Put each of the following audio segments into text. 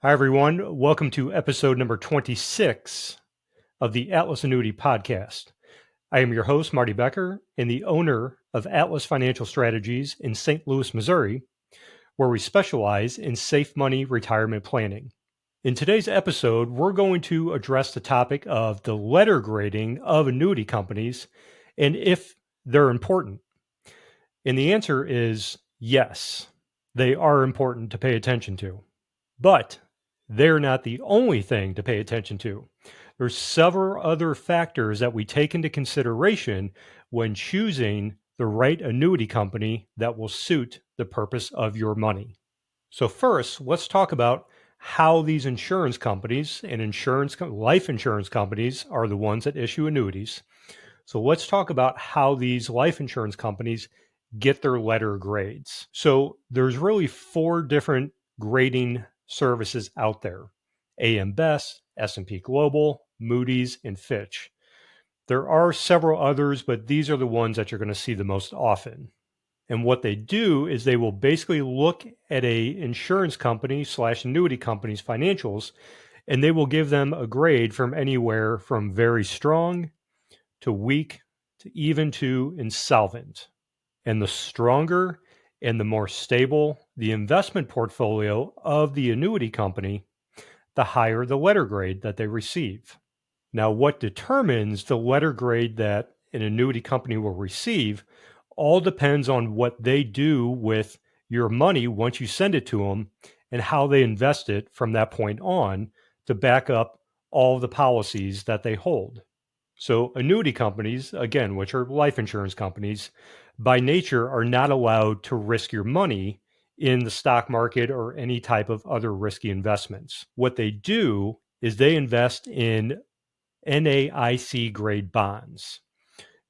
Hi, everyone. Welcome to episode number 26 of the Atlas Annuity podcast. I am your host, Marty Becker, and the owner of Atlas Financial Strategies in St. Louis, Missouri, where we specialize in safe money retirement planning. In today's episode, we're going to address the topic of the letter grading of annuity companies and if they're important. And the answer is yes, they are important to pay attention to. But they're not the only thing to pay attention to. There's several other factors that we take into consideration when choosing the right annuity company that will suit the purpose of your money. So first, let's talk about how these insurance companies and life insurance companies are the ones that issue annuities. So let's talk about how these life insurance companies get their letter grades. So there's really four different grading services out there: AM Best, S&P Global, Moody's, and Fitch. There are several others, but these are the ones that you're going to see the most often. And what they do is they will basically look at a insurance company / annuity company's financials, and they will give them a grade from anywhere from very strong to weak to even to insolvent. And the stronger and the more stable the investment portfolio of the annuity company, the higher the letter grade that they receive. Now, what determines the letter grade that an annuity company will receive all depends on what they do with your money once you send it to them and how they invest it from that point on to back up all the policies that they hold. So annuity companies, again, which are life insurance companies, by nature are not allowed to risk your money in the stock market or any type of other risky investments. What they do is they invest in NAIC grade bonds.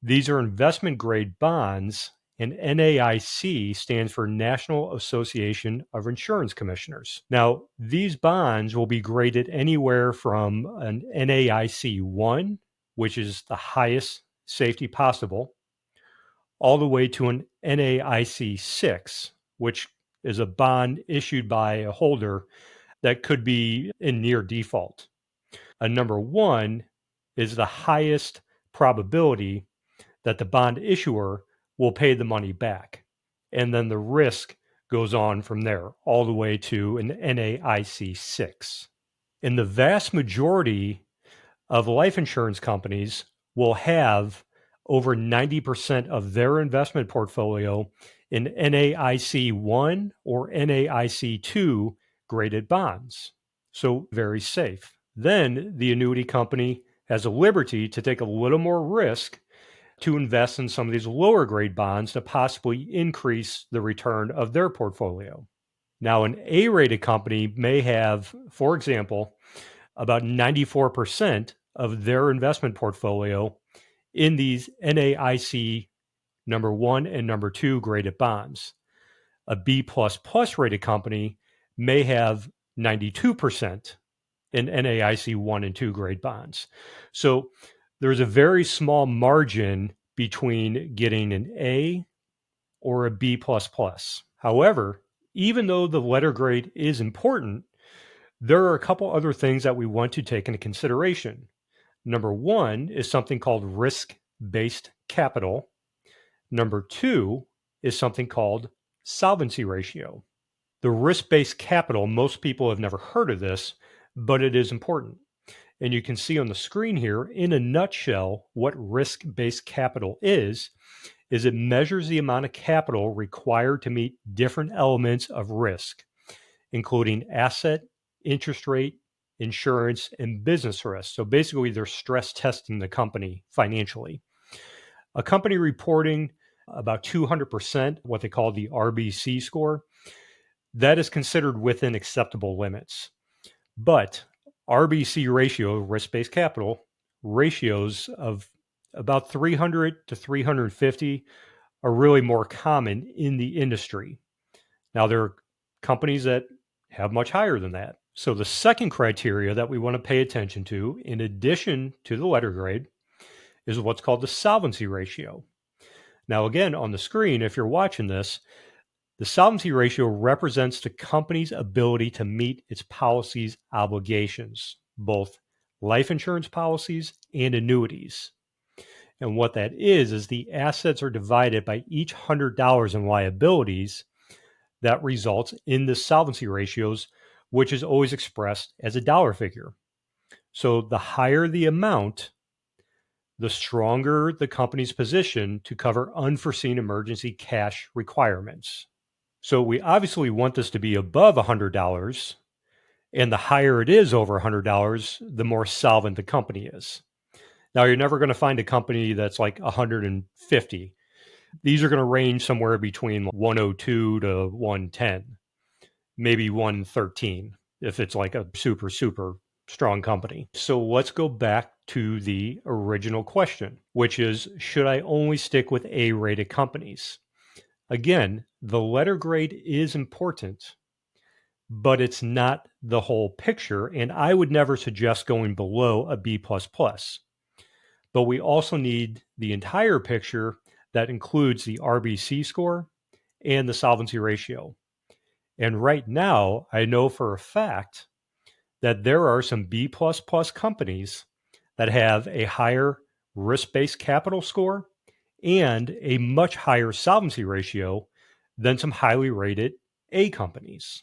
These are investment grade bonds, and NAIC stands for National Association of Insurance Commissioners. Now, these bonds will be graded anywhere from an NAIC 1, which is the highest safety possible, all the way to an NAIC 6, which is a bond issued by a holder that could be in near default. A number 1 is the highest probability that the bond issuer will pay the money back. And then the risk goes on from there all the way to an NAIC 6. And the vast majority of life insurance companies will have over 90% of their investment portfolio in NAIC 1 or NAIC 2 graded bonds. So very safe. Then the annuity company has a liberty to take a little more risk to invest in some of these lower grade bonds to possibly increase the return of their portfolio. Now, an A rated company may have, for example, about 94% of their investment portfolio in these NAIC number 1 and number 2 graded bonds. A B rated company may have 92% in NAIC 1 and 2 grade bonds. So there's a very small margin between getting an A or a B. However, even though the letter grade is important, there are a couple other things that we want to take into consideration. Number 1 is something called risk-based capital. Number 2 is something called solvency ratio. The risk-based capital, most people have never heard of this, but it is important. And you can see on the screen here, in a nutshell, what risk-based capital is it measures the amount of capital required to meet different elements of risk, including asset, interest rate, insurance, and business risk. So basically, they're stress testing the company financially. A company reporting about 200%, what they call the RBC score, that is considered within acceptable limits. But RBC ratio, risk-based capital, ratios of about 300 to 350 are really more common in the industry. Now, there are companies that have much higher than that. So the second criteria that we want to pay attention to, in addition to the letter grade, is what's called the solvency ratio. Now, again, on the screen, if you're watching this, The solvency ratio represents the company's ability to meet its policy's obligations, both life insurance policies and annuities. And what that is the assets are divided by each $100 in liabilities that results in the solvency ratios, which is always expressed as a dollar figure. So the higher the amount, the stronger the company's position to cover unforeseen emergency cash requirements. So we obviously want this to be above $100, and the higher it is over $100, the more solvent the company is. Now, you're never going to find a company that's like 150. These are going to range somewhere between 102 to 110, maybe 113 if it's like a super, super strong company. So let's go back to the original question, which is, should I only stick with A-rated companies? Again, the letter grade is important, but it's not the whole picture. And I would never suggest going below a B++. But we also need the entire picture that includes the RBC score and the solvency ratio. And right now, I know for a fact that there are some B++ companies that have a higher risk-based capital score and a much higher solvency ratio than some highly rated A companies.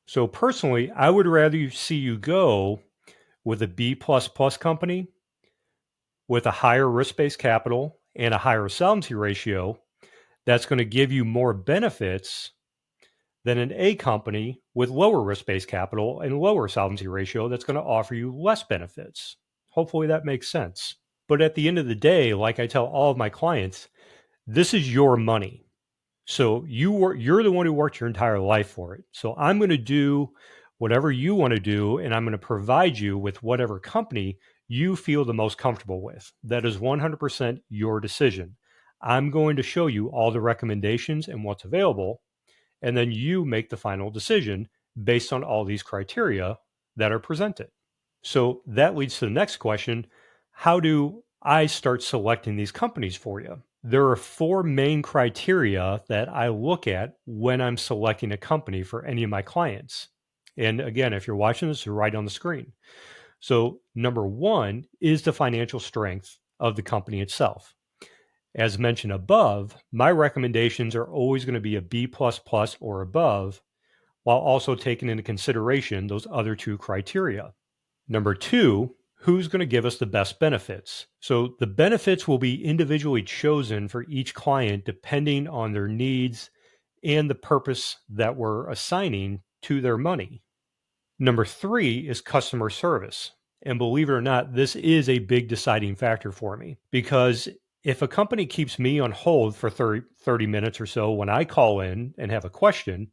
So personally, I would rather see you go with a B++ company with a higher risk-based capital and a higher solvency ratio that's going to give you more benefits than an A company with lower risk-based capital and lower solvency ratio that's going to offer you less benefits. Hopefully that makes sense. But at the end of the day, like I tell all of my clients, this is your money. So you're the one who worked your entire life for it. So I'm going to do whatever you want to do, and I'm going to provide you with whatever company you feel the most comfortable with. That is 100% your decision. I'm going to show you all the recommendations and what's available, and then you make the final decision based on all these criteria that are presented. So that leads to the next question. How do I start selecting these companies for you? There are 4 main criteria that I look at when I'm selecting a company for any of my clients. And again, if you're watching this, you're right on the screen. So number 1 is the financial strength of the company itself. As mentioned above, my recommendations are always going to be a B++ or above, while also taking into consideration those other 2 criteria. Number 2, who's going to give us the best benefits? So the benefits will be individually chosen for each client depending on their needs and the purpose that we're assigning to their money. Number 3 is customer service. And believe it or not, this is a big deciding factor for me, because if a company keeps me on hold for 30 minutes or so when I call in and have a question,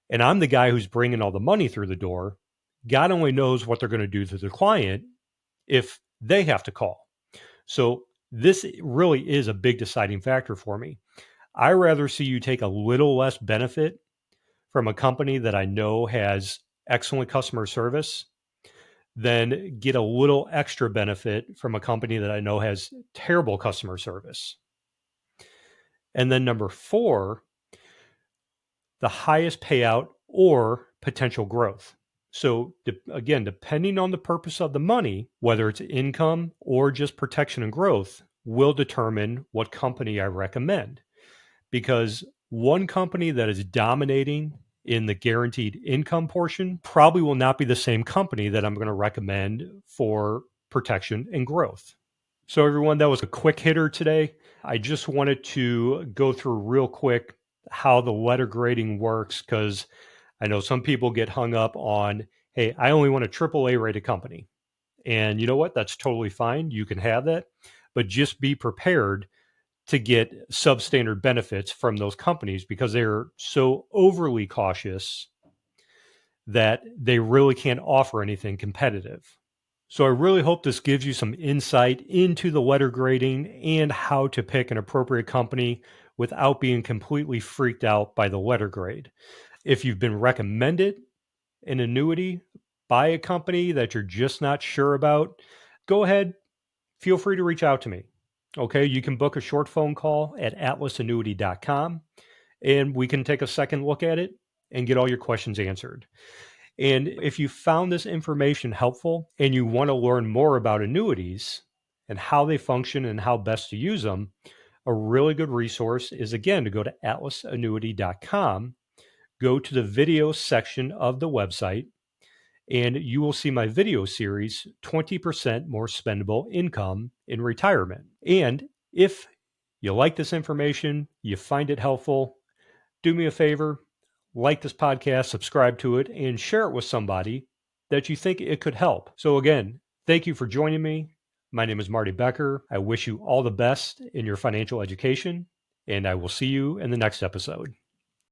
and I'm the guy who's bringing all the money through the door, God only knows what they're going to do to the client if they have to call. So this really is a big deciding factor for me. I rather see you take a little less benefit from a company that I know has excellent customer service than get a little extra benefit from a company that I know has terrible customer service. And then number 4, the highest payout or potential growth. So again, depending on the purpose of the money, whether it's income or just protection and growth, will determine what company I recommend. Because one company that is dominating in the guaranteed income portion probably will not be the same company that I'm going to recommend for protection and growth. So everyone, that was a quick hitter today. I just wanted to go through real quick how the letter grading works, because I know some people get hung up on, hey, I only want a AAA rated company. And you know what? That's totally fine. You can have that, but just be prepared to get substandard benefits from those companies, because they're so overly cautious that they really can't offer anything competitive. So I really hope this gives you some insight into the letter grading and how to pick an appropriate company without being completely freaked out by the letter grade. If you've been recommended an annuity by a company that you're just not sure about, go ahead, feel free to reach out to me. Okay, you can book a short phone call at atlasannuity.com, and we can take a second look at it and get all your questions answered. And if you found this information helpful and you want to learn more about annuities and how they function and how best to use them, a really good resource is, again, to go to atlasannuity.com, go to the video section of the website, and you will see my video series, 20% More Spendable Income in Retirement. And if you like this information, you find it helpful, do me a favor, like this podcast, subscribe to it, and share it with somebody that you think it could help. So again, thank you for joining me. My name is Marty Becker. I wish you all the best in your financial education, and I will see you in the next episode.